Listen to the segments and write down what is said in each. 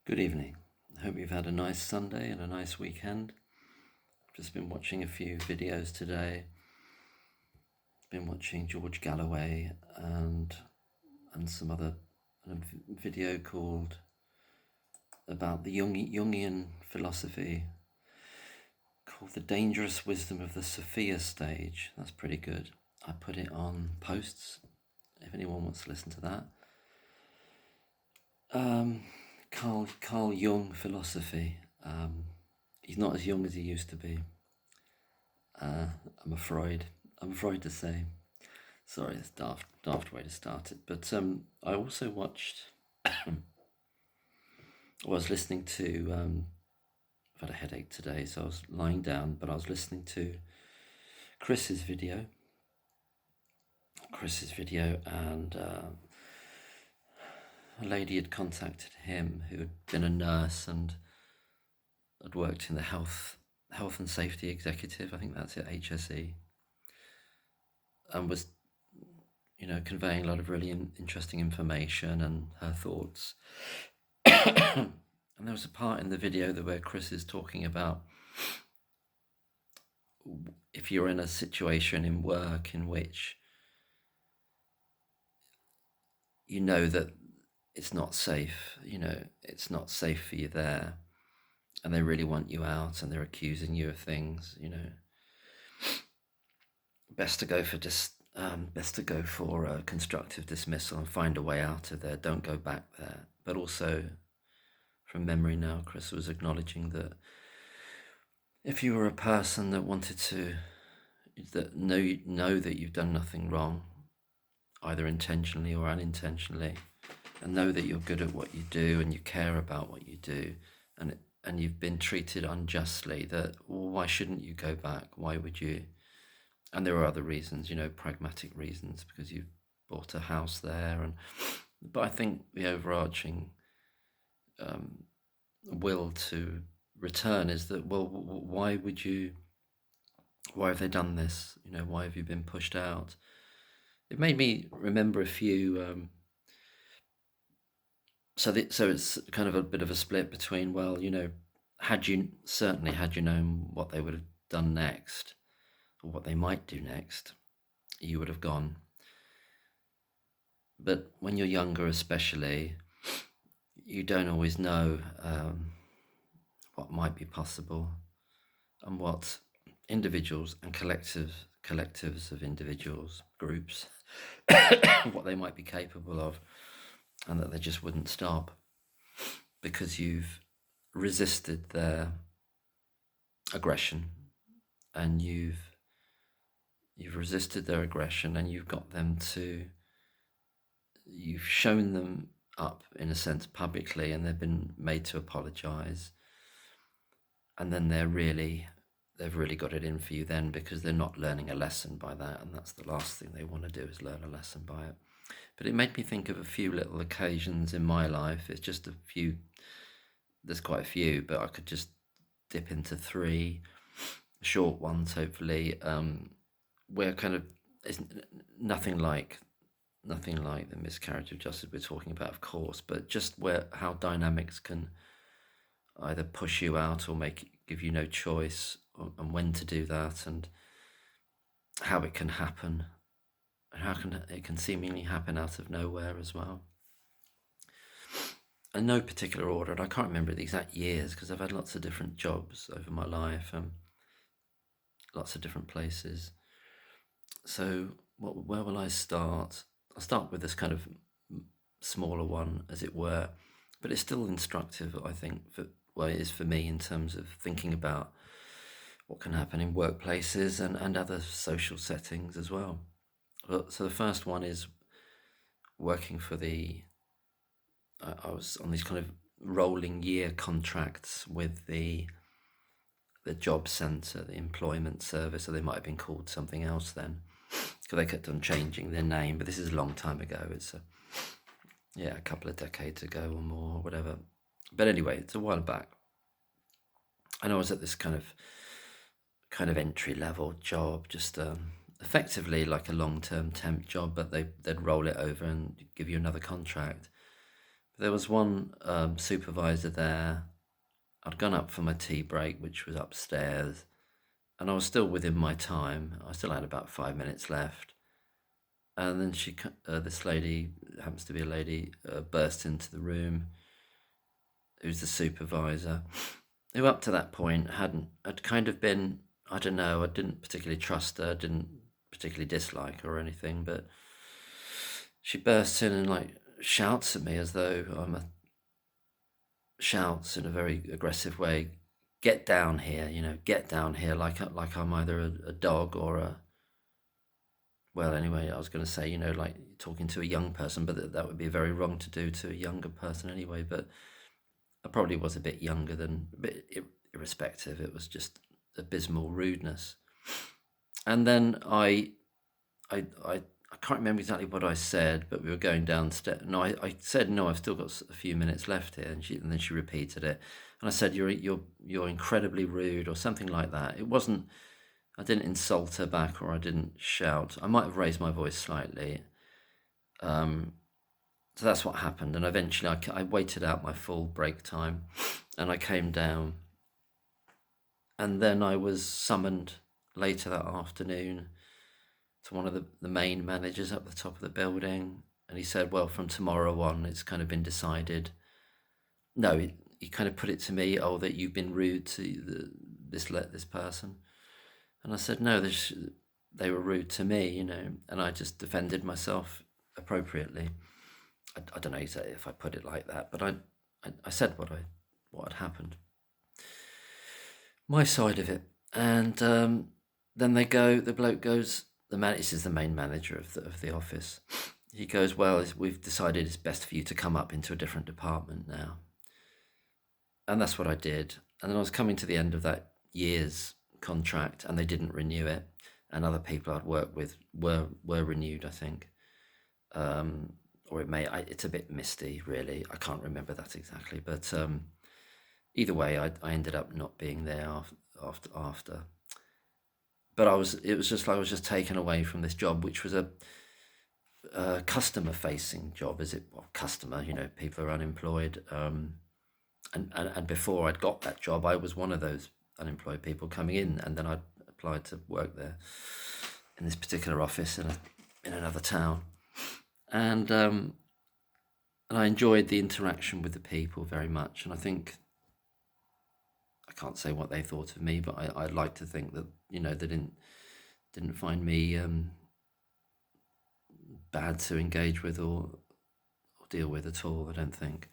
Good evening. I hope you've had a nice Sunday and a nice weekend. I've just been watching a few videos today. Been watching George Galloway and some other video called about the Jungian philosophy called The Dangerous Wisdom of the Sophia Stage. That's pretty good. I put it on posts if anyone wants to listen to that. Carl Jung philosophy. He's not as young as he used to be. I'm afraid to say. Sorry, it's daft way to start it. But I also watched. I was listening to. I've had a headache today, so I was lying down, but I was listening to Chris's video, and a lady had contacted him who had been a nurse and had worked in the health and safety executive. I think that's at HSE, and was conveying a lot of really interesting information and her thoughts. And there was a part in the video where Chris is talking about if you're in a situation in work in which you know that it's not safe, it's not safe for you there, and they really want you out and they're accusing you of things, best to go for a constructive dismissal and find a way out of there. Don't go back there. But also, from memory now, Chris was acknowledging that if you were a person that wanted to know that you've done nothing wrong, either intentionally or unintentionally, and know that you're good at what you do and you care about what you do, and you've been treated unjustly, that why shouldn't you go back? Why would you? And there are other reasons, pragmatic reasons, because you've bought a house there. But I think the overarching will to return is that, well, why have they done this? Why have you been pushed out? It made me remember a few. So it's kind of a bit of a split between, well, had you known what they would have done next, or what they might do next, you would have gone. But when you're younger, especially, you don't always know what might be possible and what individuals and collectives of individuals, groups, what they might be capable of, and that they just wouldn't stop because you've resisted their aggression, and you've resisted their aggression, and you've shown them up, in a sense, publicly, and they've been made to apologize, and then they've really got it in for you then, because they're not learning a lesson by that, and that's the last thing they want to do, is learn a lesson by it. But it made me think of a few little occasions in my life. It's just a few, there's quite a few, but I could just dip into three short ones, hopefully, where kind of it's nothing like the miscarriage of justice we're talking about, of course, but just how dynamics can either push you out or give you no choice, and when to do that, and how it can happen, and how it can seemingly happen out of nowhere as well. In no particular order, and I can't remember the exact years because I've had lots of different jobs over my life, lots of different places. So where will I start? I'll start with this kind of smaller one, as it were, but it's still instructive, I think, it is for me, in terms of thinking about what can happen in workplaces and other social settings as well. So the first one is working for I was on these kind of rolling year contracts with the job centre, the employment service, or they might have been called something else then, because they kept on changing their name, but this is a long time ago. It's a couple of decades ago or more, or whatever. But anyway, it's a while back. And I was at this kind of entry level job, just effectively like a long-term temp job, but they'd roll it over and give you another contract. There was one supervisor there. I'd gone up for my tea break, which was upstairs, and I was still within my time. I still had about 5 minutes left. And then this lady, happens to be a lady, burst into the room, who's the supervisor, who up to that point had kind of been, I don't know, I didn't particularly trust her, didn't particularly dislike her or anything, but she bursts in and like shouts at me as though shouts in a very aggressive way, "Get down here, get down here," like I'm either a dog or well, anyway, I was going to say, like talking to a young person, but that would be very wrong to do to a younger person anyway. But I probably was a bit younger but irrespective, it was just abysmal rudeness. And then I can't remember exactly what I said, but we were going downstairs. No, I said, no, I've still got a few minutes left here, and then she repeated it, and I said, you're incredibly rude, or something like that. It wasn't. I didn't insult her back, or I didn't shout. I might have raised my voice slightly. So that's what happened, and eventually I waited out my full break time, and I came down, and then I was summoned later that afternoon to one of the main managers up the top of the building, and he said, well, from tomorrow on, it's kind of been decided. No, he kind of put it to me, oh, that you've been rude to this person. And I said, no, they were rude to me, and I just defended myself appropriately. I don't know exactly if I put it like that, but I said what had happened, my side of it, and then the bloke goes, this is the main manager of the office. He goes, well, we've decided it's best for you to come up into a different department now, and that's what I did. And then I was coming to the end of that year's contract, and they didn't renew it, and other people I'd worked with were renewed, I think. Or it's a bit misty, really. I can't remember that exactly, but either way, I ended up not being there after. But it was just like I was just taken away from this job, which was a customer-facing job. Customer? People are unemployed, and before I'd got that job, I was one of those unemployed people coming in, and then I applied to work there in this particular office in another town. And I enjoyed the interaction with the people very much. And I think, I can't say what they thought of me, but I'd like to think that, they didn't find me bad to engage with or deal with at all, I don't think.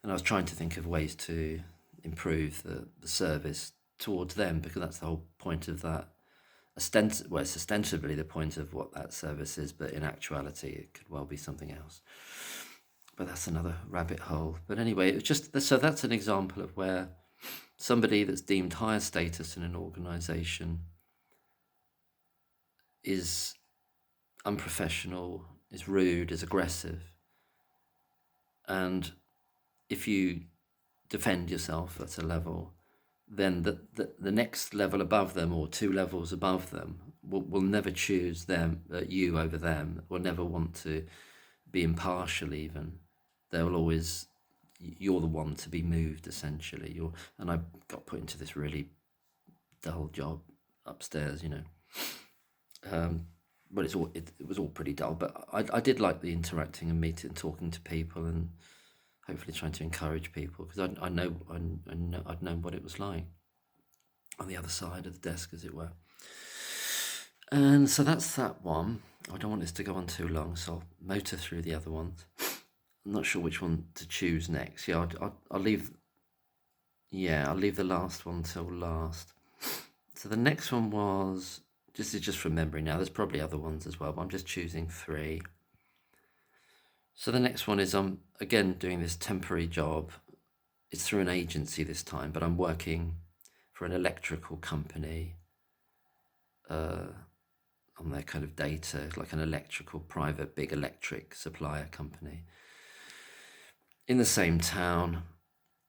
And I was trying to think of ways to improve the service towards them, because that's the whole point of that. It's ostensibly the point of what that service is, but in actuality, it could well be something else. But that's another rabbit hole. But anyway, it's just so that's an example of where somebody that's deemed higher status in an organization is unprofessional, is rude, is aggressive. And if you defend yourself at a level, then the next level above them, or two levels above them, will never choose you over them, or never want to be impartial even. They'll always, you're the one to be moved, essentially. And I got put into this really dull job upstairs, but it was all pretty dull. But I did like the interacting and meeting and talking to people, and hopefully trying to encourage people, because I'd known what it was like on the other side of the desk, as it were. And so that's that one. I don't want this to go on too long, so I'll motor through the other ones. I'm not sure which one to choose next. Yeah, I'll leave. Yeah, I'll leave the last one till last. So the next one was just from memory now. There's probably other ones as well, but I'm just choosing 3. So the next one is I'm again doing this temporary job. It's through an agency this time, but I'm working for an electrical company on their kind of data, like an electrical private big electric supplier company in the same town.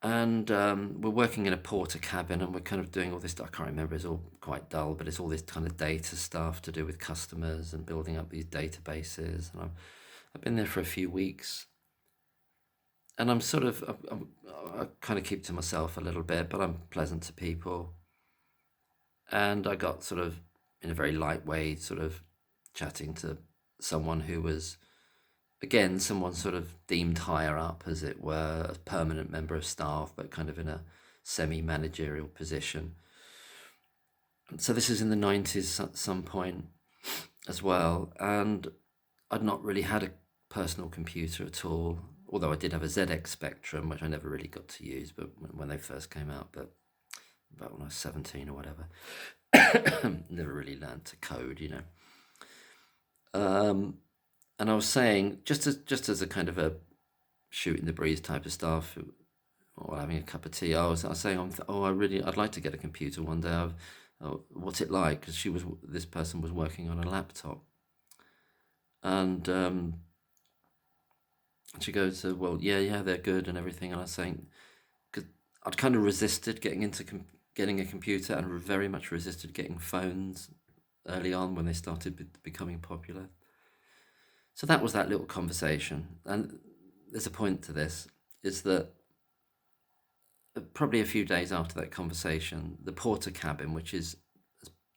And we're working in a porter cabin, and we're kind of doing all this, I can't remember, it's all quite dull, but it's all this kind of data stuff to do with customers and building up these databases. And I've been there for a few weeks. and I'm sort of I kind of keep to myself a little bit, but I'm pleasant to people. And I got sort of in a very light way, sort of chatting to someone who was, again, someone sort of deemed higher up, as it were, a permanent member of staff, but kind of in a semi-managerial position. So this is in the 90s at some point as well, and I'd not really had a personal computer at all, although I did have a ZX Spectrum, which I never really got to use, but when they first came out, but about when I was 17 or whatever. Never really learned to code, you know. And I was saying, just as a kind of a shooting the breeze type of stuff, or having a cup of tea, I was saying, I'd like to get a computer one day. What's it like? Because this person was working on a laptop, and she goes, well, yeah, they're good and everything. And I was saying, because I'd kind of resisted getting into getting a computer, and very much resisted getting phones early on when they started becoming popular. So that was that little conversation. And there's a point to this, is that probably a few days after that conversation, the porter cabin, which is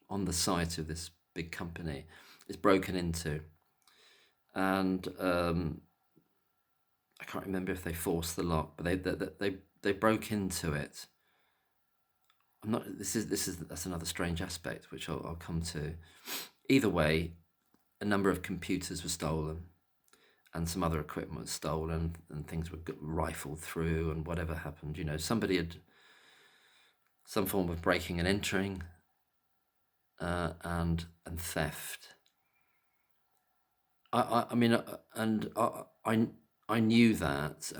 on the site of this big company, is broken into. And I can't remember if they forced the lock, but they broke into it. That's another strange aspect, which I'll come to. Either way, a number of computers were stolen, and some other equipment was stolen, and things were rifled through, and whatever happened, you know, somebody had some form of breaking and entering, and theft. I mean, and I knew that.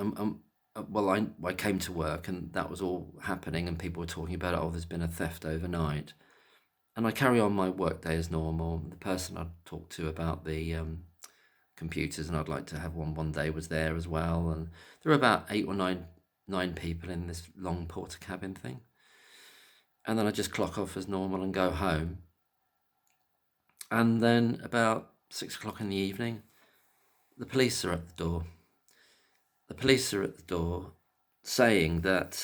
Well, I came to work, and that was all happening, and people were talking about, oh, there's been a theft overnight. And I carry on my workday as normal. The person I talked to about the computers, and I'd like to have one day, was there as well. And there were about 8 or 9 people in this long porter cabin thing. And then I just clock off as normal and go home. And then about 6 o'clock in the evening, the police are at the door. The police are at the door saying that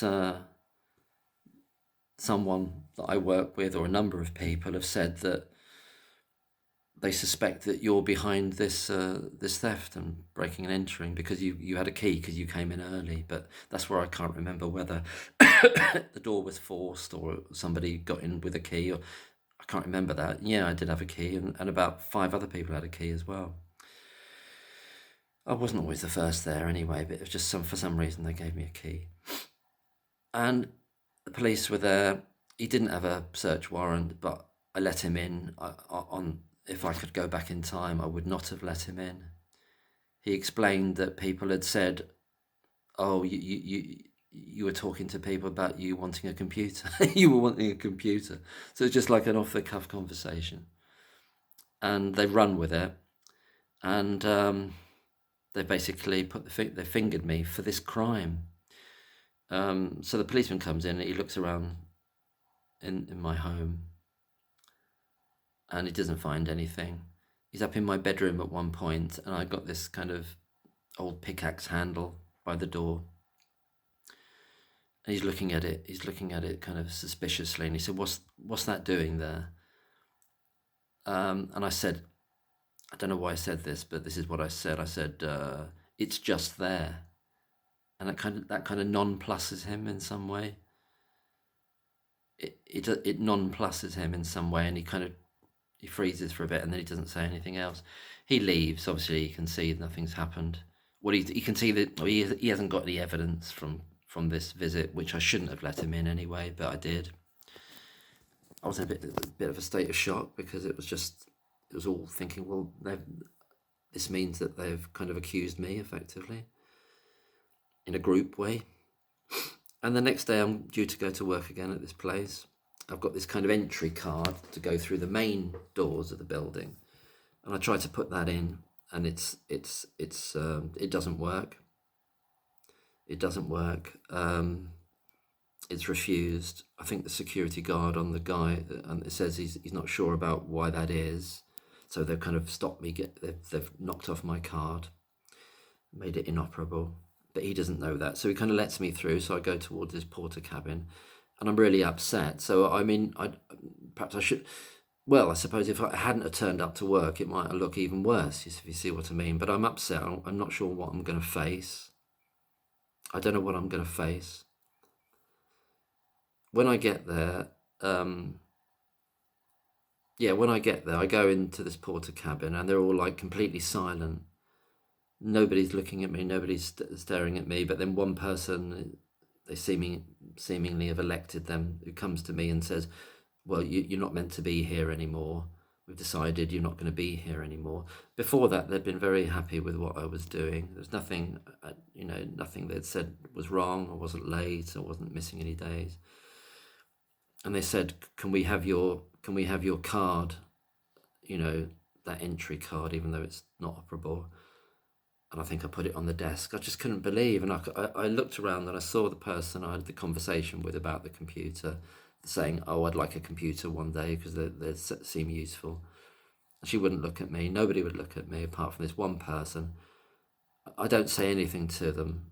someone that I work with, or a number of people, have said that they suspect that you're behind this theft and breaking and entering, because you had a key because you came in early. But that's where I can't remember whether the door was forced or somebody got in with a key, or I can't remember that. Yeah, I did have a key, and about 5 other people had a key as well. I wasn't always the first there anyway, but it was just for some reason they gave me a key. And the police were there. He didn't have a search warrant, but I let him in. If I could go back in time, I would not have let him in. He explained that people had said, oh, you were talking to people about you wanting a computer. You were wanting a computer. So it's just like an off-the-cuff conversation. And they run with it. And they basically they fingered me for this crime. So the policeman comes in, and he looks around in my home, and he doesn't find anything. He's up in my bedroom at one point, and I got this kind of old pickaxe handle by the door. And he's looking at it kind of suspiciously, and he said, what's that doing there? And I said, I don't know why I said this, but this is what I said. I said, it's just there. And that kind of nonpluses him in some way. It nonpluses him in some way, and he freezes for a bit, and then he doesn't say anything else. He leaves. Obviously, you can see nothing's happened. Well, he can see that he hasn't got any evidence from this visit, which I shouldn't have let him in anyway, but I did. I was in a bit of a state of shock, because it was all thinking, well, this means that they've kind of accused me effectively in a group way. And the next day I'm due to go to work again at this place. I've got this kind of entry card to go through the main doors of the building, and I try to put that in, and it doesn't work. It doesn't work. It's refused. I think the security guard on the guy, and it says he's not sure about why that is. So they've kind of stopped me. They've knocked off my card, made it inoperable. but he doesn't know that. So he kind of lets me through. So I go towards his porter cabin, and I'm really upset. So I mean, perhaps I should. Well, I suppose if I hadn't have turned up to work, it might look even worse, if you see what I mean. But I'm upset. I'm not sure what I'm going to face. I don't know what I'm going to face. When I get there, when I get there, I go into this porter cabin, and they're all like completely silent. Nobody's looking at me. Nobody's staring at me. But then one person, they seemingly have elected them, who comes to me and says, well, you're not meant to be here anymore. We've decided you're not going to be here anymore. Before that, they'd been very happy with what I was doing. There's nothing, nothing they'd said was wrong. I wasn't late. I wasn't missing any days. And they said, can we have your card? That entry card, even though it's not operable. And I think I put it on the desk. I just couldn't believe. And I looked around and I saw the person I had the conversation with about the computer, saying, oh, I'd like a computer one day because they seem useful. She wouldn't look at me. Nobody would look at me apart from this one person. I don't say anything to them.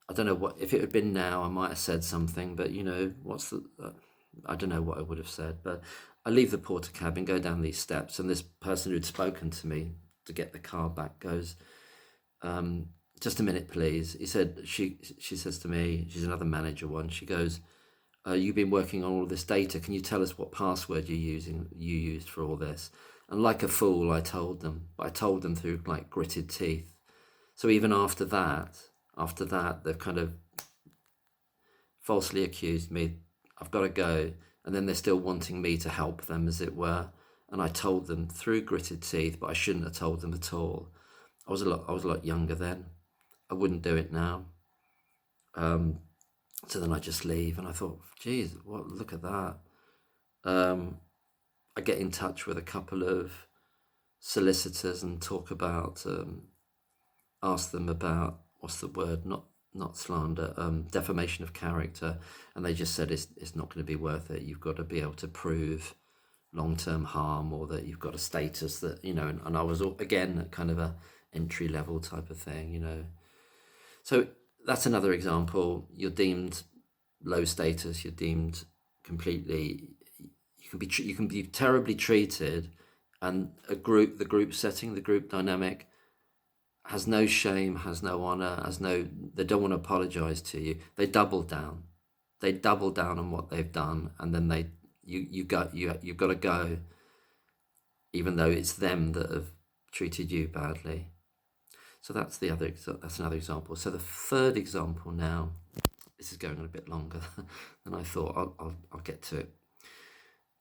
I don't know what, if it had been now, I might have said something, but I don't know what I would have said. But I leave the porter cabin, go down these steps, and this person who'd spoken to me to get the car back goes, just a minute, please. He said, she says to me, she's another manager one, she goes, you've been working on all this data. Can you tell us what password you used for all this? And like a fool, I told them. But I told them through like gritted teeth. So even after that, they've kind of falsely accused me. I've got to go. And then they're still wanting me to help them, as it were. And I told them through gritted teeth, but I shouldn't have told them at all. I was a lot younger then. I wouldn't do it now. So then I just leave, and I thought, geez, look at that. I get in touch with a couple of solicitors and talk about, ask them about, what's the word, not slander, defamation of character. And they just said, it's not going to be worth it. You've got to be able to prove long-term harm, or that you've got a status that, and I was, again, kind of a entry level type of thing, So that's another example. You're deemed low status. You're deemed completely. You can be terribly treated, and the group setting, the group dynamic, has no shame, has no honor, They don't want to apologize to you. They double down. They double down on what they've done, and then you've got to go, even though it's them that have treated you badly. So that's another example. So the third example now, this is going on a bit longer than I thought. I'll get to it.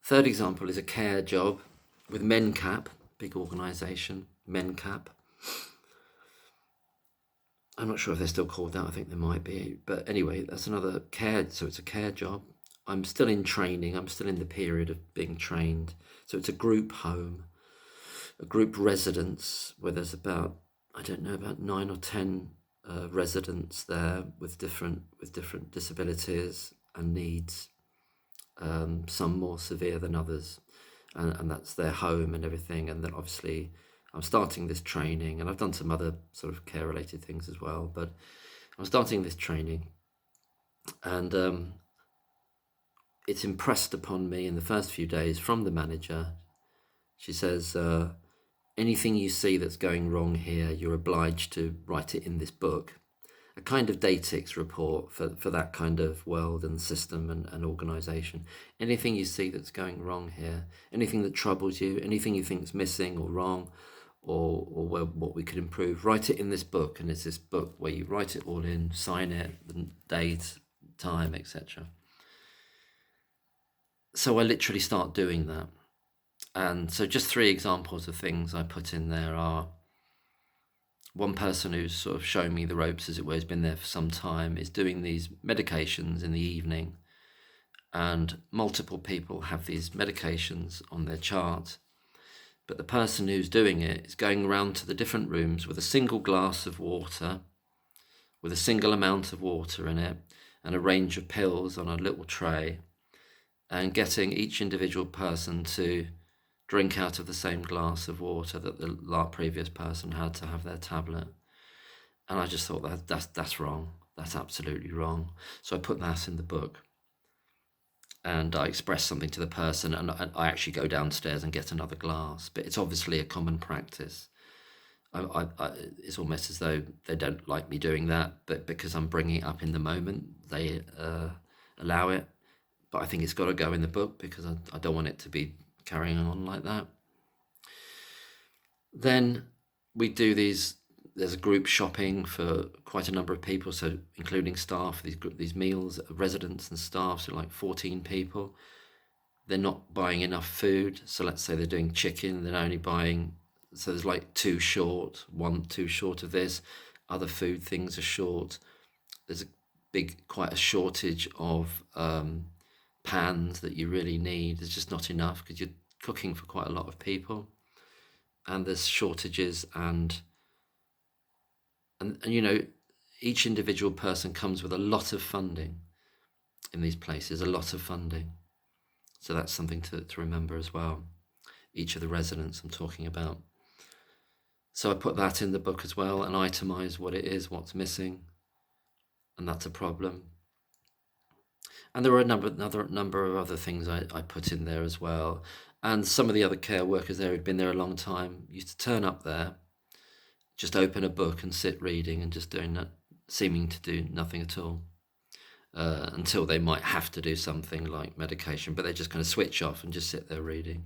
Third example is a care job with MenCap, big organisation, MenCap. I'm not sure if they're still called that. I think they might be. But anyway, that's another care. So it's a care job. I'm still in training. I'm still in the period of being trained. So it's a group home, a group residence where there's about 9 or 10 residents there with different disabilities and needs, some more severe than others, and that's their home and everything. And then obviously I'm starting this training, and I've done some other sort of care related things as well, but I'm starting this training, and it's impressed upon me in the first few days from the manager. She says, anything you see that's going wrong here, you're obliged to write it in this book. A kind of Datix report for that kind of world and system and organisation. Anything you see that's going wrong here, anything that troubles you, anything you think is missing or wrong, or what we could improve, write it in this book. And it's this book where you write it all in, sign it, the date, time, etc. So I literally start doing that. And so just 3 examples of things I put in there are, one person who's sort of showing me the ropes, as it were, has been there for some time, is doing these medications in the evening, and multiple people have these medications on their chart, but the person who's doing it is going around to the different rooms with a single glass of water, with a single amount of water in it, and a range of pills on a little tray, and getting each individual person to drink out of the same glass of water that the previous person had to have their tablet. And I just thought that's wrong. That's absolutely wrong. So I put that in the book, and I express something to the person, and I actually go downstairs and get another glass. But it's obviously a common practice. It's almost as though they don't like me doing that, but because I'm bringing it up in the moment, they allow it. But I think it's got to go in the book because I don't want it to be carrying on like that. Then we do these. There's a group shopping for quite a number of people, so including staff. These meals, residents and staff, so like 14 people. They're not buying enough food, so let's say they're doing chicken. They're only buying, so there's like two short, one too short of this. Other food things are short. There's quite a shortage of pans that you really need. There's just not enough because you're cooking for quite a lot of people, and there's shortages and you know, each individual person comes with a lot of funding in these places, a lot of funding. So that's something to remember as well. Each of the residents I'm talking about. So I put that in the book as well and itemize what it is, what's missing, and that's a problem. And there were another number of other things I put in there as well. And some of the other care workers there who'd been there a long time used to turn up there, just open a book and sit reading and just doing that, seeming to do nothing at all, until they might have to do something like medication, but they just kind of switch off and just sit there reading.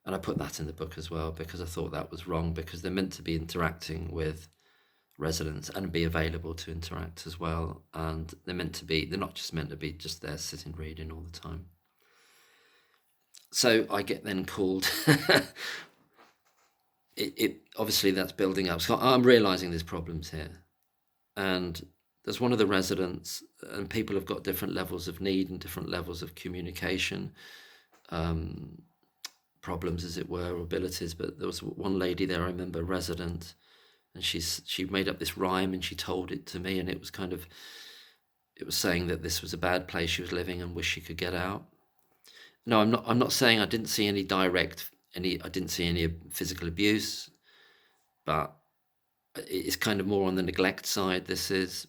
And I put that in the book as well because I thought that was wrong, because they're meant to be interacting with residents and be available to interact as well. And they're not just meant to be just there sitting reading all the time. So I get then called. It obviously that's building up. So I'm realizing there's problems here, and there's one of the residents, and people have got different levels of need and different levels of communication problems, as it were, or abilities. But there was one lady there, I remember, resident, and she made up this rhyme and she told it to me, and it was saying that this was a bad place she was living and wish she could get out. No, I'm not saying I didn't see any physical abuse, but it's kind of more on the neglect side. This is,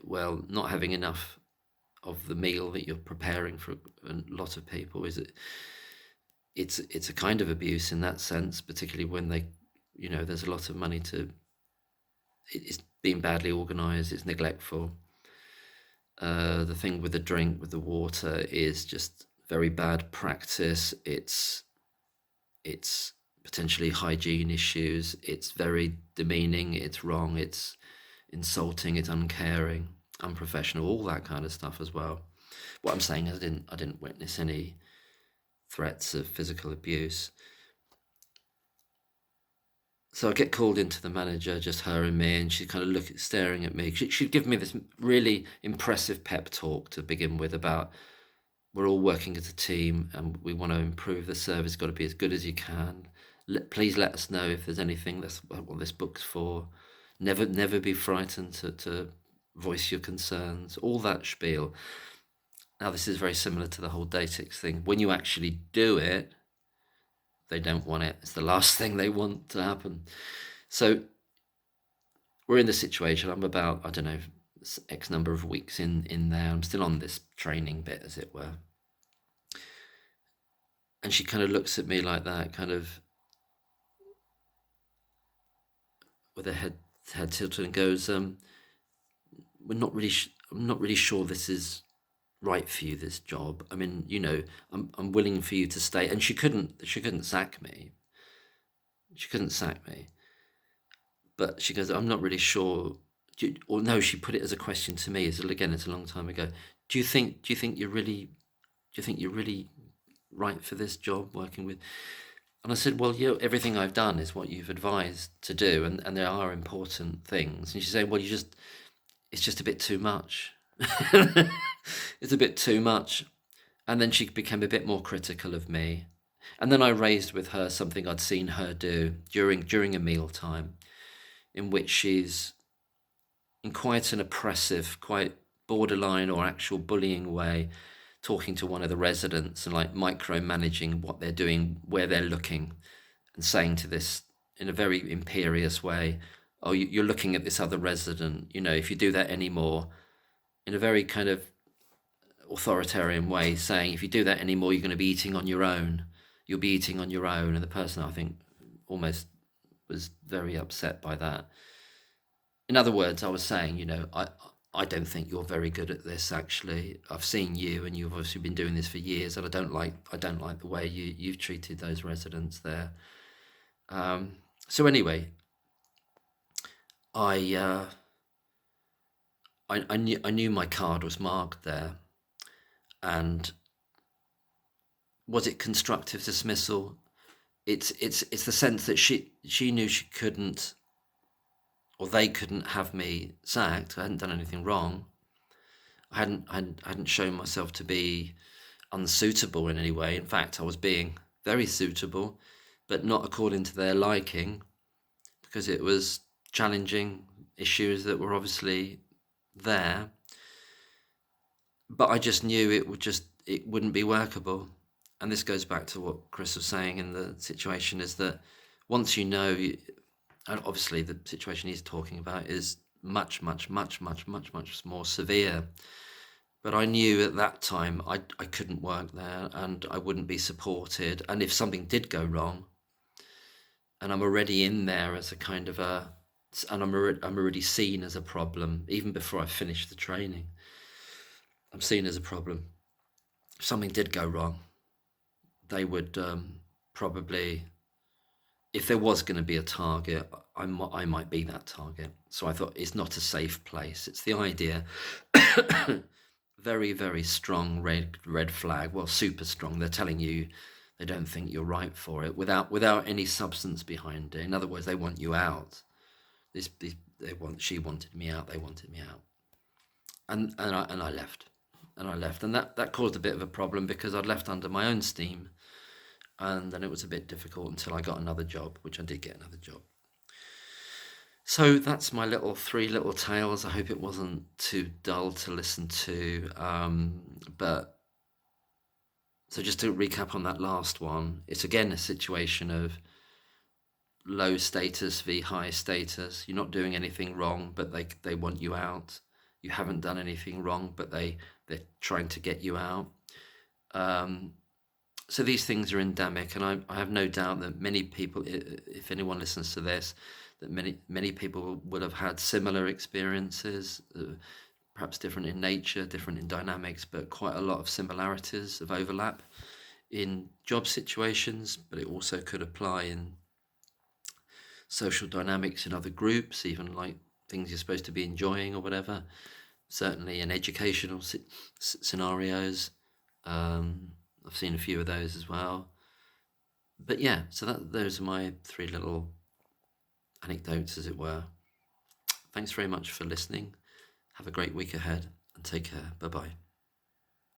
well, not having enough of the meal that you're preparing for a lot of people. It's a kind of abuse in that sense, particularly when there's a lot of money it's being badly organized, it's neglectful. The thing with the drink, with the water, is just very bad practice. It's potentially hygiene issues. It's very demeaning. It's wrong. It's insulting. It's uncaring, unprofessional. All that kind of stuff as well. What I'm saying is, I didn't witness any threats of physical abuse. So I get called into the manager, just her and me, and she's kind of staring at me. She'd give me this really impressive pep talk to begin with about, we're all working as a team and we want to improve the service. It's got to be as good as you can. Please let us know if there's anything. That's what this book's for. Never be frightened to voice your concerns. All that spiel. Now, this is very similar to the whole Datix thing. When you actually do it, they don't want it. It's the last thing they want to happen. So we're in this situation. I'm about, I don't know, X number of weeks in there. I'm still on this training bit, as it were. And she kind of looks at me like that, kind of with her head tilted, and goes, I'm not really sure this is right for you, this job. I mean, I'm willing for you to stay. And she couldn't sack me. But she goes, I'm not really sure. Or no, she put it as a question to me. It's a long time ago. Do you think you're really right for this job, working with? And I said, well, everything I've done is what you've advised to do, and there are important things. And she said, well, it's just a bit too much. It's a bit too much. And then she became a bit more critical of me. And then I raised with her something I'd seen her do during a mealtime, in which she's, in quite an oppressive, quite borderline or actual bullying way, talking to one of the residents and like micromanaging what they're doing, where they're looking, and saying to this in a very imperious way, oh, you're looking at this other resident, if you do that anymore, in a very kind of authoritarian way, saying if you do that anymore, you're going to be eating on your own. You'll be eating on your own. And the person, I think, almost was very upset by that. In other words, I was saying, I don't think you're very good at this. Actually, I've seen you, and you've obviously been doing this for years, and I don't like the way you've treated those residents there. So anyway, I I knew my card was marked there, and was it constructive dismissal? It's the sense that she knew she couldn't, or they couldn't have me sacked. I hadn't done anything wrong. I hadn't shown myself to be unsuitable in any way. In fact, I was being very suitable, but not according to their liking, because it was challenging issues that were obviously there. But I just knew it wouldn't be workable. And this goes back to what Chris was saying in the situation, is that once and obviously the situation he's talking about is much, much, much, much, much, much more severe. But I knew at that time I couldn't work there, and I wouldn't be supported. And if something did go wrong, and I'm already in there as a kind of and I'm already seen as a problem, even before I finished the training, I'm seen as a problem. If something did go wrong, they would probably, if there was going to be a target, I might be that target. So I thought, it's not a safe place. It's the idea. Very, very strong red flag. Well, super strong. They're telling you they don't think you're right for it, without any substance behind it. In other words, they want you out. She wanted me out. They wanted me out, and I left, and that caused a bit of a problem, because I'd left under my own steam, and then it was a bit difficult until I got another job, which I did get another job. So that's my three little tales. I hope it wasn't too dull to listen to. But so just to recap on that last one, it's again a situation of low status v high status. You're not doing anything wrong, but they want you out. You haven't done anything wrong, but they're trying to get you out. So these things are endemic, and I have no doubt that many people, if anyone listens to this, that many people would have had similar experiences, perhaps different in nature, different in dynamics, but quite a lot of similarities of overlap in job situations. But it also could apply in social dynamics in other groups, even like things you're supposed to be enjoying or whatever. Certainly in educational scenarios. I've seen a few of those as well. But yeah, so those are my three little anecdotes, as it were. Thanks very much for listening. Have a great week ahead, and take care. Bye-bye.